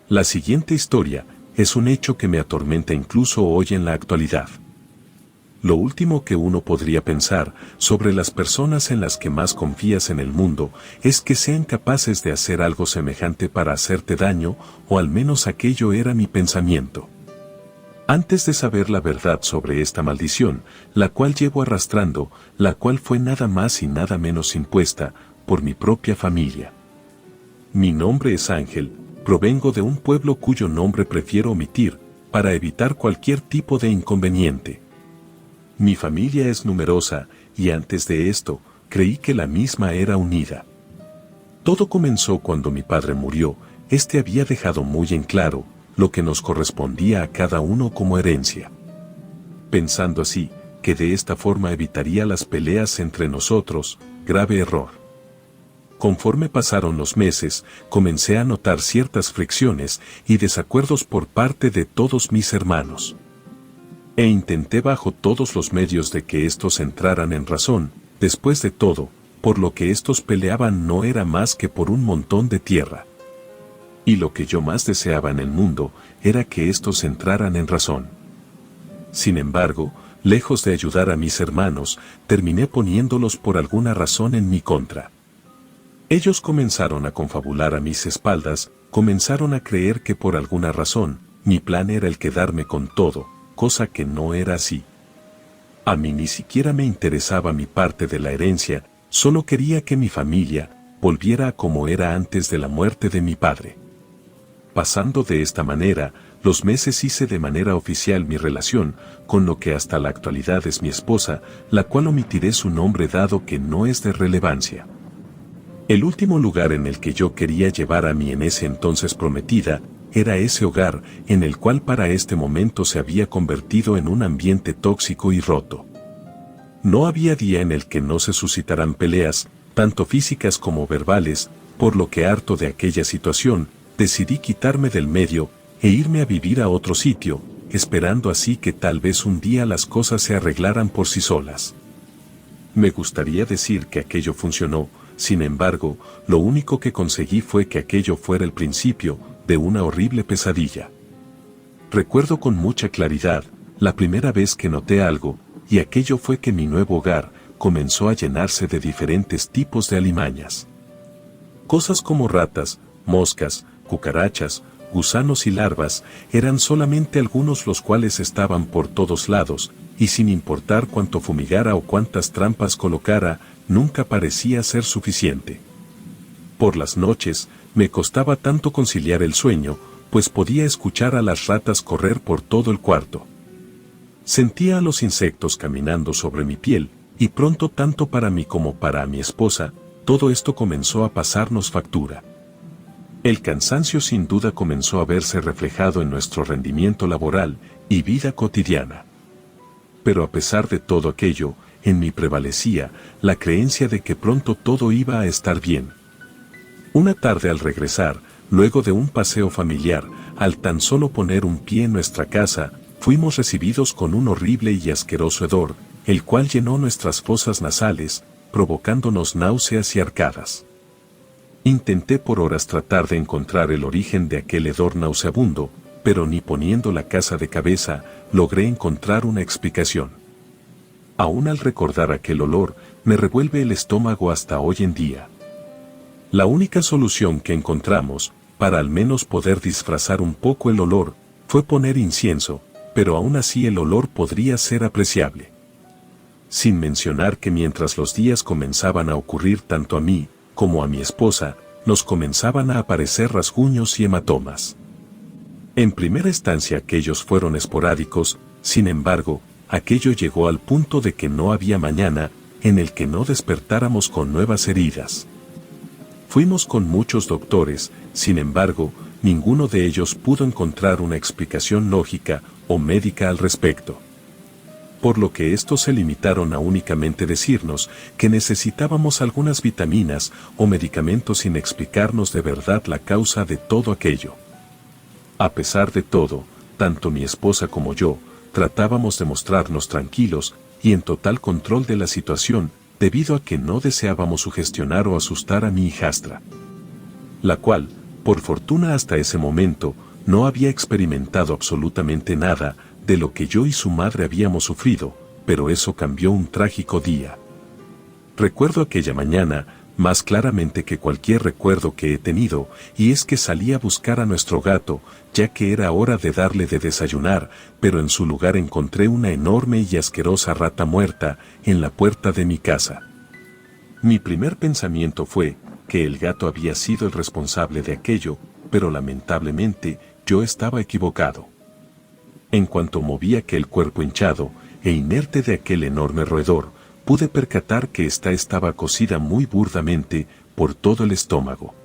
La siguiente historia es un hecho que me atormenta incluso hoy en la actualidad. Lo último que uno podría pensar sobre las personas en las que más confías en el mundo es que sean capaces de hacer algo semejante para hacerte daño, o al menos aquello era mi pensamiento. Antes de saber la verdad sobre esta maldición, la cual llevo arrastrando, la cual fue nada más y nada menos impuesta por mi propia familia. Mi nombre es Ángel, provengo de un pueblo cuyo nombre prefiero omitir, para evitar cualquier tipo de inconveniente. Mi familia es numerosa, y antes de esto, creí que la misma era unida. Todo comenzó cuando mi padre murió. Este había dejado muy en claro lo que nos correspondía a cada uno como herencia. Pensando así, que de esta forma evitaría las peleas entre nosotros, grave error. Conforme pasaron los meses, comencé a notar ciertas fricciones y desacuerdos por parte de todos mis hermanos. E intenté bajo todos los medios de que estos entraran en razón. Después de todo, por lo que estos peleaban no era más que por un montón de tierra. Y lo que yo más deseaba en el mundo era que estos entraran en razón. Sin embargo, lejos de ayudar a mis hermanos, terminé poniéndolos por alguna razón en mi contra. Ellos comenzaron a confabular a mis espaldas, comenzaron a creer que por alguna razón, mi plan era el quedarme con todo, cosa que no era así. A mí ni siquiera me interesaba mi parte de la herencia, solo quería que mi familia volviera a como era antes de la muerte de mi padre. Pasando de esta manera, los meses hice de manera oficial mi relación con lo que hasta la actualidad es mi esposa, la cual omitiré su nombre dado que no es de relevancia. El último lugar en el que yo quería llevar a mi en ese entonces prometida, era ese hogar en el cual para este momento se había convertido en un ambiente tóxico y roto. No había día en el que no se suscitaran peleas, tanto físicas como verbales, por lo que harto de aquella situación, decidí quitarme del medio e irme a vivir a otro sitio, esperando así que tal vez un día las cosas se arreglaran por sí solas. Me gustaría decir que aquello funcionó, sin embargo, lo único que conseguí fue que aquello fuera el principio de una horrible pesadilla. Recuerdo con mucha claridad la primera vez que noté algo, y aquello fue que mi nuevo hogar comenzó a llenarse de diferentes tipos de alimañas. Cosas como ratas, moscas, cucarachas, gusanos y larvas eran solamente algunos los cuales estaban por todos lados, y sin importar cuánto fumigara o cuántas trampas colocara, nunca parecía ser suficiente. Por las noches, me costaba tanto conciliar el sueño, pues podía escuchar a las ratas correr por todo el cuarto. Sentía a los insectos caminando sobre mi piel, y pronto tanto para mí como para mi esposa, todo esto comenzó a pasarnos factura. El cansancio sin duda comenzó a verse reflejado en nuestro rendimiento laboral y vida cotidiana. Pero a pesar de todo aquello, en mí prevalecía la creencia de que pronto todo iba a estar bien. Una tarde al regresar, luego de un paseo familiar, al tan solo poner un pie en nuestra casa, fuimos recibidos con un horrible y asqueroso hedor, el cual llenó nuestras fosas nasales, provocándonos náuseas y arcadas. Intenté por horas tratar de encontrar el origen de aquel hedor nauseabundo, pero ni poniendo la casa de cabeza, logré encontrar una explicación. Aún al recordar aquel olor, me revuelve el estómago hasta hoy en día. La única solución que encontramos, para al menos poder disfrazar un poco el olor, fue poner incienso, pero aún así el olor podría ser apreciable. Sin mencionar que mientras los días comenzaban a ocurrir tanto a mí, como a mi esposa, nos comenzaban a aparecer rasguños y hematomas. En primera instancia aquellos fueron esporádicos, sin embargo, aquello llegó al punto de que no había mañana en el que no despertáramos con nuevas heridas. Fuimos con muchos doctores, sin embargo, ninguno de ellos pudo encontrar una explicación lógica o médica al respecto. Por lo que estos se limitaron a únicamente decirnos que necesitábamos algunas vitaminas o medicamentos sin explicarnos de verdad la causa de todo aquello. A pesar de todo, tanto mi esposa como yo, tratábamos de mostrarnos tranquilos y en total control de la situación, debido a que no deseábamos sugestionar o asustar a mi hijastra, la cual, Por fortuna hasta ese momento, no había experimentado absolutamente nada de lo que yo y su madre habíamos sufrido, pero eso cambió un trágico día. Recuerdo aquella mañana, más claramente que cualquier recuerdo que he tenido, y es que salí a buscar a nuestro gato, ya que era hora de darle de desayunar, pero en su lugar encontré una enorme y asquerosa rata muerta en la puerta de mi casa. Mi primer pensamiento fue que el gato había sido el responsable de aquello, pero lamentablemente yo estaba equivocado. En cuanto moví aquel cuerpo hinchado e inerte de aquel enorme roedor, pude percatar que ésta estaba cocida muy burdamente por todo el estómago.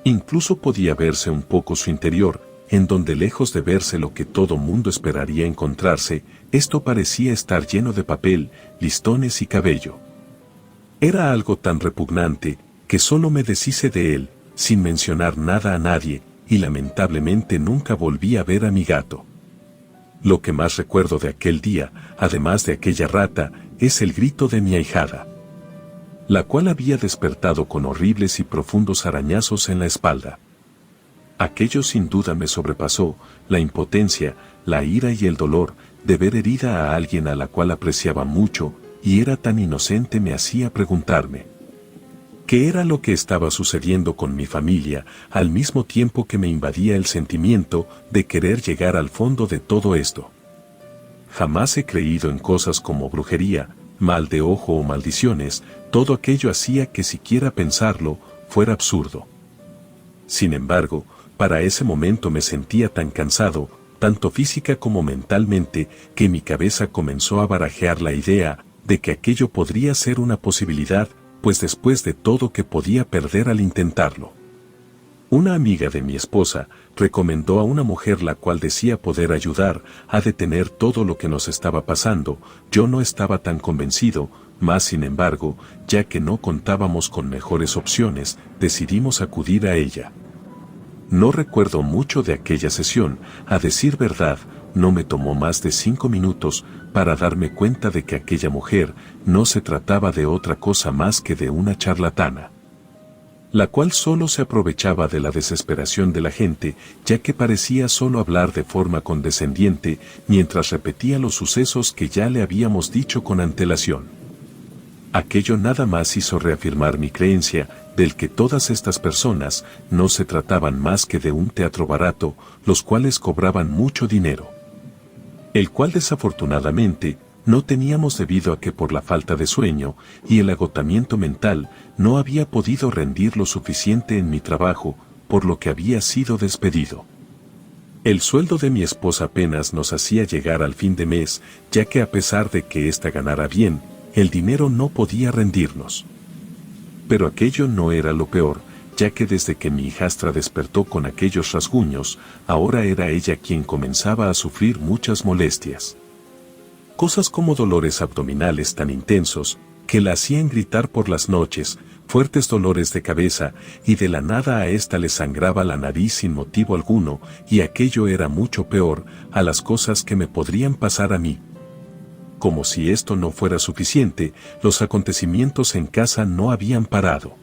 Incluso podía verse un poco su interior, en donde lejos de verse lo que todo mundo esperaría encontrarse, esto parecía estar lleno de papel, listones y cabello. Era algo tan repugnante que solo me deshice de él, sin mencionar nada a nadie, y lamentablemente nunca volví a ver a mi gato. Lo que más recuerdo de aquel día, además de aquella rata, es el grito de mi ahijada, la cual había despertado con horribles y profundos arañazos en la espalda. Aquello sin duda me sobrepasó, la impotencia, la ira y el dolor de ver herida a alguien a la cual apreciaba mucho, y era tan inocente me hacía preguntarme ¿qué era lo que estaba sucediendo con mi familia, al mismo tiempo que me invadía el sentimiento de querer llegar al fondo de todo esto? Jamás he creído en cosas como brujería, mal de ojo o maldiciones, todo aquello hacía que siquiera pensarlo fuera absurdo. Sin embargo, para ese momento me sentía tan cansado, tanto física como mentalmente, que mi cabeza comenzó a barajear la idea de que aquello podría ser una posibilidad, pues después de todo que podía perder al intentarlo. Una amiga de mi esposa recomendó a una mujer la cual decía poder ayudar a detener todo lo que nos estaba pasando. Yo no estaba tan convencido, mas sin embargo, ya que no contábamos con mejores opciones, decidimos acudir a ella. No recuerdo mucho de aquella sesión, a decir verdad, no me tomó más de 5 minutos para darme cuenta de que aquella mujer no se trataba de otra cosa más que de una charlatana, la cual solo se aprovechaba de la desesperación de la gente, ya que parecía solo hablar de forma condescendiente mientras repetía los sucesos que ya le habíamos dicho con antelación. Aquello nada más hizo reafirmar mi creencia del que todas estas personas no se trataban más que de un teatro barato, los cuales cobraban mucho dinero, el cual desafortunadamente no teníamos debido a que por la falta de sueño y el agotamiento mental no había podido rendir lo suficiente en mi trabajo, por lo que había sido despedido. El sueldo de mi esposa apenas nos hacía llegar al fin de mes, ya que a pesar de que ésta ganara bien, el dinero no podía rendirnos. Pero aquello no era lo peor, ya que desde que mi hijastra despertó con aquellos rasguños, ahora era ella quien comenzaba a sufrir muchas molestias. Cosas como dolores abdominales tan intensos, que la hacían gritar por las noches, fuertes dolores de cabeza, y de la nada a ésta le sangraba la nariz sin motivo alguno, y aquello era mucho peor a las cosas que me podrían pasar a mí. Como si esto no fuera suficiente, los acontecimientos en casa no habían parado.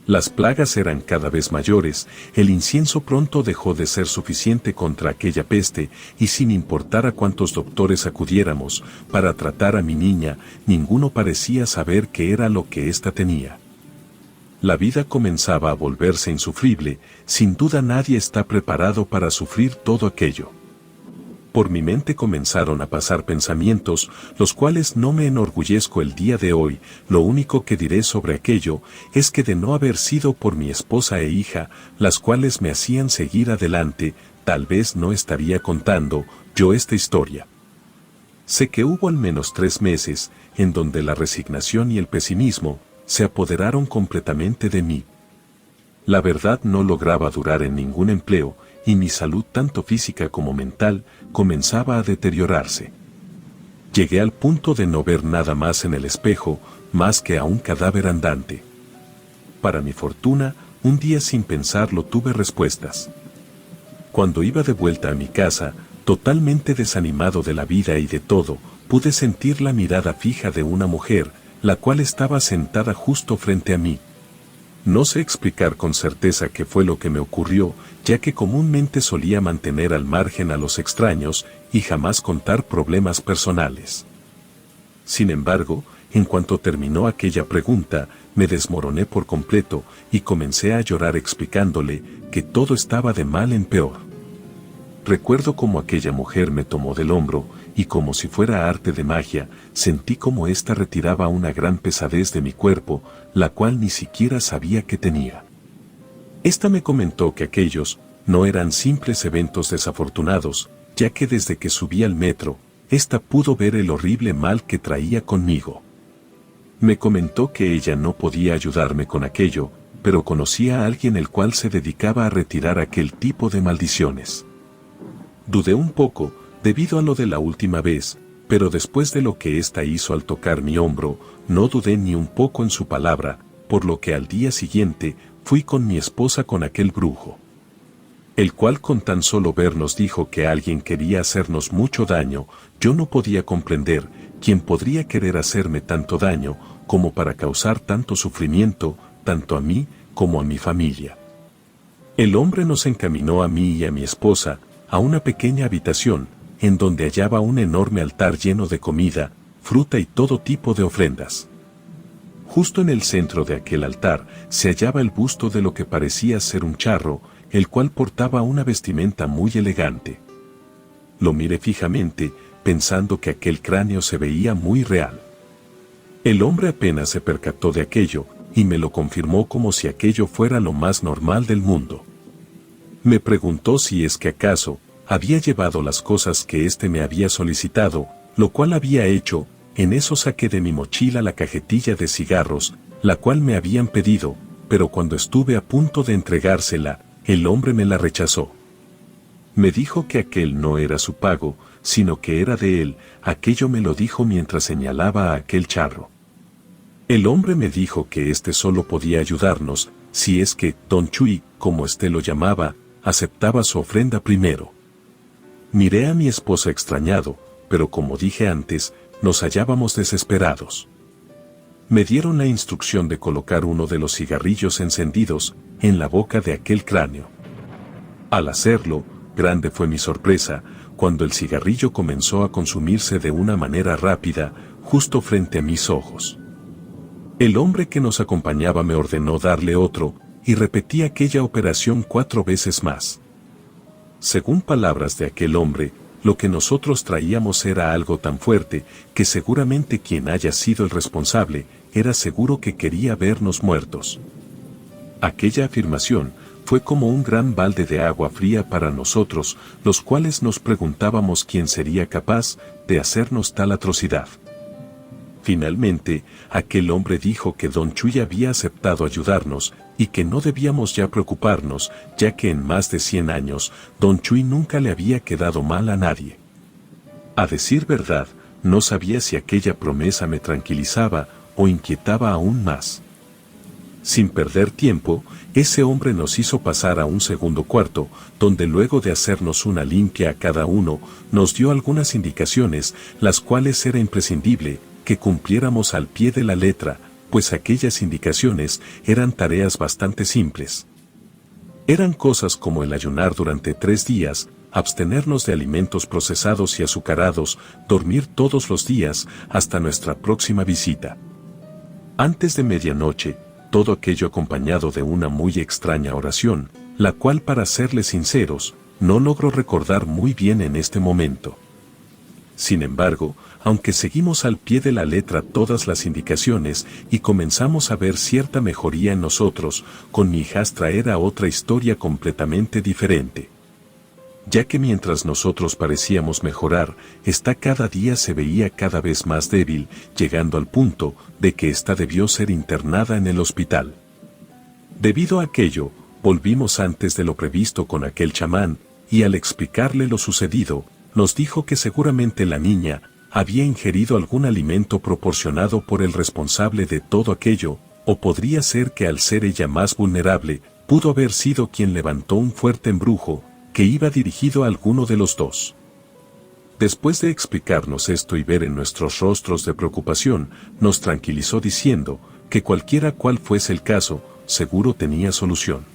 Las plagas eran cada vez mayores, el incienso pronto dejó de ser suficiente contra aquella peste, y sin importar a cuántos doctores acudiéramos para tratar a mi niña, ninguno parecía saber qué era lo que ésta tenía. La vida comenzaba a volverse insufrible, sin duda nadie está preparado para sufrir todo aquello. Por mi mente comenzaron a pasar pensamientos, los cuales no me enorgullezco el día de hoy. Lo único que diré sobre aquello es que de no haber sido por mi esposa e hija, las cuales me hacían seguir adelante, tal vez no estaría contando yo esta historia. Sé que hubo al menos 3 meses en donde la resignación y el pesimismo se apoderaron completamente de mí. La verdad no lograba durar en ningún empleo, y mi salud tanto física como mental comenzaba a deteriorarse. Llegué al punto de no ver nada más en el espejo, más que a un cadáver andante. Para mi fortuna, un día sin pensarlo tuve respuestas. Cuando iba de vuelta a mi casa, totalmente desanimado de la vida y de todo, pude sentir la mirada fija de una mujer, la cual estaba sentada justo frente a mí. No sé explicar con certeza qué fue lo que me ocurrió, ya que comúnmente solía mantener al margen a los extraños y jamás contar problemas personales. Sin embargo, en cuanto terminó aquella pregunta, me desmoroné por completo y comencé a llorar explicándole que todo estaba de mal en peor. Recuerdo cómo aquella mujer me tomó del hombro y como si fuera arte de magia, sentí como ésta retiraba una gran pesadez de mi cuerpo, la cual ni siquiera sabía que tenía. Esta me comentó que aquellos no eran simples eventos desafortunados, ya que desde que subí al metro, ésta pudo ver el horrible mal que traía conmigo. Me comentó que ella no podía ayudarme con aquello, pero conocía a alguien el cual se dedicaba a retirar aquel tipo de maldiciones. Dudé un poco, debido a lo de la última vez, pero después de lo que ésta hizo al tocar mi hombro, no dudé ni un poco en su palabra, por lo que al día siguiente fui con mi esposa con aquel brujo, el cual con tan solo vernos dijo que alguien quería hacernos mucho daño. Yo no podía comprender quién podría querer hacerme tanto daño como para causar tanto sufrimiento, tanto a mí como a mi familia. El hombre nos encaminó a mí y a mi esposa a una pequeña habitación, en donde hallaba un enorme altar lleno de comida, fruta y todo tipo de ofrendas. Justo en el centro de aquel altar se hallaba el busto de lo que parecía ser un charro, el cual portaba una vestimenta muy elegante. Lo miré fijamente, pensando que aquel cráneo se veía muy real. El hombre apenas se percató de aquello, y me lo confirmó como si aquello fuera lo más normal del mundo. Me preguntó si es que acaso había llevado las cosas que éste me había solicitado, lo cual había hecho. En eso saqué de mi mochila la cajetilla de cigarros, la cual me habían pedido, pero cuando estuve a punto de entregársela, el hombre me la rechazó. Me dijo que aquel no era su pago, sino que era de él. Aquello me lo dijo mientras señalaba a aquel charro. El hombre me dijo que éste solo podía ayudarnos, si es que Don Chui, como éste lo llamaba, aceptaba su ofrenda primero. Miré a mi esposa extrañado, pero como dije antes, nos hallábamos desesperados. Me dieron la instrucción de colocar uno de los cigarrillos encendidos en la boca de aquel cráneo. Al hacerlo, grande fue mi sorpresa, cuando el cigarrillo comenzó a consumirse de una manera rápida, justo frente a mis ojos. El hombre que nos acompañaba me ordenó darle otro, y repetí aquella operación 4 veces más. Según palabras de aquel hombre, lo que nosotros traíamos era algo tan fuerte, que seguramente quien haya sido el responsable, era seguro que quería vernos muertos. Aquella afirmación fue como un gran balde de agua fría para nosotros, los cuales nos preguntábamos quién sería capaz de hacernos tal atrocidad. Finalmente, aquel hombre dijo que Don Chui había aceptado ayudarnos, y que no debíamos ya preocuparnos, ya que en más de 100 años, Don Chui nunca le había quedado mal a nadie. A decir verdad, no sabía si aquella promesa me tranquilizaba o inquietaba aún más. Sin perder tiempo, ese hombre nos hizo pasar a un segundo cuarto, donde luego de hacernos una limpia a cada uno, nos dio algunas indicaciones, las cuales era imprescindible que cumpliéramos al pie de la letra, pues aquellas indicaciones eran tareas bastante simples. Eran cosas como el ayunar durante 3 días, abstenernos de alimentos procesados y azucarados, dormir todos los días hasta nuestra próxima visita. Antes de medianoche, todo aquello acompañado de una muy extraña oración, la cual, para serles sinceros, no logro recordar muy bien en este momento. Sin embargo, aunque seguimos al pie de la letra todas las indicaciones y comenzamos a ver cierta mejoría en nosotros, con mi hijastra era otra historia completamente diferente. Ya que mientras nosotros parecíamos mejorar, esta cada día se veía cada vez más débil, llegando al punto de que ésta debió ser internada en el hospital. Debido a aquello, volvimos antes de lo previsto con aquel chamán, y al explicarle lo sucedido, nos dijo que seguramente la niña había ingerido algún alimento proporcionado por el responsable de todo aquello, o podría ser que al ser ella más vulnerable, pudo haber sido quien levantó un fuerte embrujo, que iba dirigido a alguno de los dos. Después de explicarnos esto y ver en nuestros rostros de preocupación, nos tranquilizó diciendo que cualquiera cual fuese el caso, seguro tenía solución.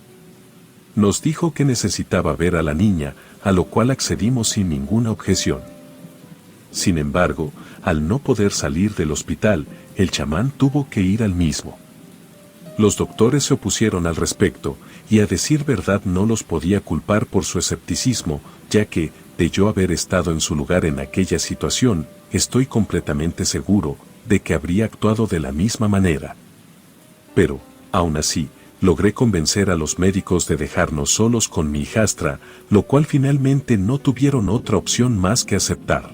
Nos dijo que necesitaba ver a la niña, a lo cual accedimos sin ninguna objeción. Sin embargo, al no poder salir del hospital, el chamán tuvo que ir al mismo. Los doctores se opusieron al respecto, y a decir verdad no los podía culpar por su escepticismo, ya que, de yo haber estado en su lugar en aquella situación, estoy completamente seguro de que habría actuado de la misma manera. Pero, aún así, logré convencer a los médicos de dejarnos solos con mi hijastra, lo cual finalmente no tuvieron otra opción más que aceptar.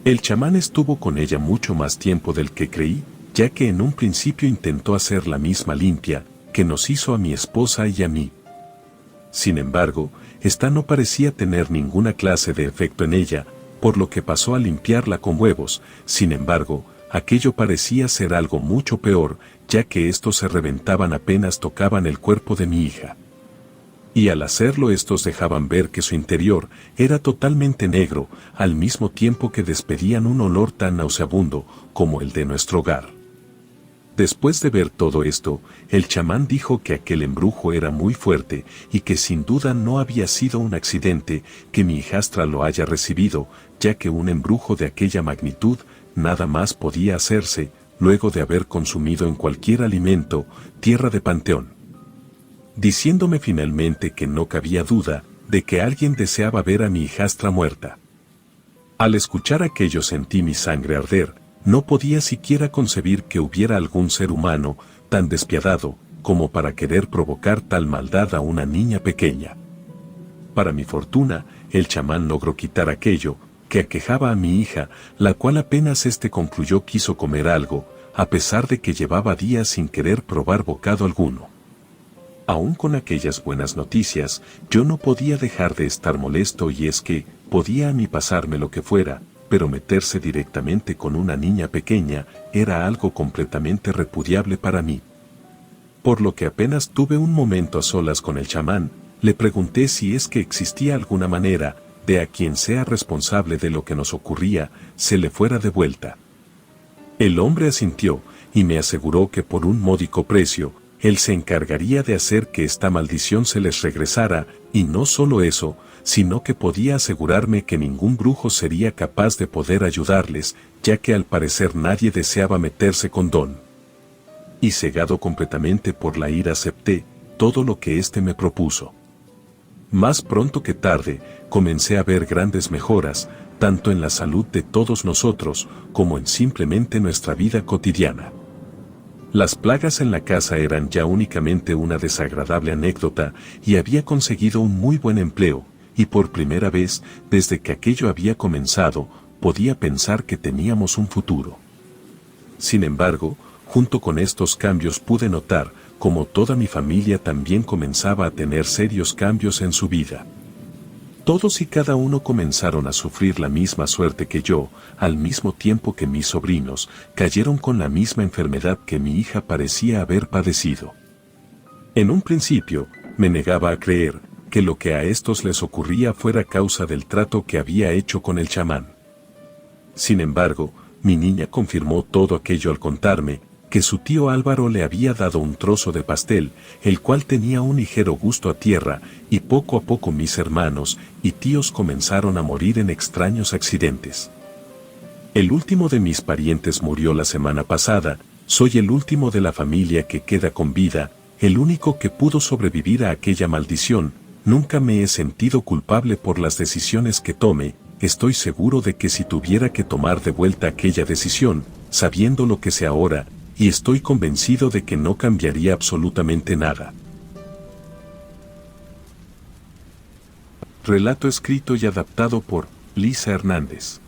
El chamán estuvo con ella mucho más tiempo del que creí, ya que en un principio intentó hacer la misma limpia que nos hizo a mi esposa y a mí. Sin embargo, esta no parecía tener ninguna clase de efecto en ella, por lo que pasó a limpiarla con huevos. Sin embargo, aquello parecía ser algo mucho peor, ya que estos se reventaban apenas tocaban el cuerpo de mi hija. Y al hacerlo estos dejaban ver que su interior era totalmente negro, al mismo tiempo que despedían un olor tan nauseabundo como el de nuestro hogar. Después de ver todo esto, el chamán dijo que aquel embrujo era muy fuerte y que sin duda no había sido un accidente que mi hijastra lo haya recibido, ya que un embrujo de aquella magnitud nada más podía hacerse luego de haber consumido en cualquier alimento tierra de panteón. Diciéndome finalmente que no cabía duda de que alguien deseaba ver a mi hijastra muerta. Al escuchar aquello sentí mi sangre arder. No podía siquiera concebir que hubiera algún ser humano tan despiadado como para querer provocar tal maldad a una niña pequeña. Para mi fortuna, el chamán logró quitar aquello que aquejaba a mi hija, la cual apenas concluyó quiso comer algo, a pesar de que llevaba días sin querer probar bocado alguno. Aún con aquellas buenas noticias, yo no podía dejar de estar molesto, y es que podía a mí pasarme lo que fuera, pero meterse directamente con una niña pequeña era algo completamente repudiable para mí. Por lo que apenas tuve un momento a solas con el chamán, le pregunté si es que existía alguna manera de a quien sea responsable de lo que nos ocurría, se le fuera de vuelta. El hombre asintió y me aseguró que por un módico precio, él se encargaría de hacer que esta maldición se les regresara, y no solo eso, sino que podía asegurarme que ningún brujo sería capaz de poder ayudarles, ya que al parecer nadie deseaba meterse con Don. Y cegado completamente por la ira acepté todo lo que me propuso. Más pronto que tarde, comencé a ver grandes mejoras, tanto en la salud de todos nosotros, como en simplemente nuestra vida cotidiana. Las plagas en la casa eran ya únicamente una desagradable anécdota, y había conseguido un muy buen empleo, y por primera vez, desde que aquello había comenzado, podía pensar que teníamos un futuro. Sin embargo, junto con estos cambios pude notar cómo toda mi familia también comenzaba a tener serios cambios en su vida. Todos y cada uno comenzaron a sufrir la misma suerte que yo, al mismo tiempo que mis sobrinos cayeron con la misma enfermedad que mi hija parecía haber padecido. En un principio, me negaba a creer que lo que a estos les ocurría fuera causa del trato que había hecho con el chamán. Sin embargo, mi niña confirmó todo aquello al contarme que su tío Álvaro le había dado un trozo de pastel, el cual tenía un ligero gusto a tierra, y poco a poco mis hermanos y tíos comenzaron a morir en extraños accidentes. El último de mis parientes murió la semana pasada, soy el último de la familia que queda con vida, el único que pudo sobrevivir a aquella maldición. Nunca me he sentido culpable por las decisiones que tome, estoy seguro de que si tuviera que tomar de vuelta aquella decisión, sabiendo lo que sé ahora, y estoy convencido de que no cambiaría absolutamente nada. Relato escrito y adaptado por Lisa Hernández.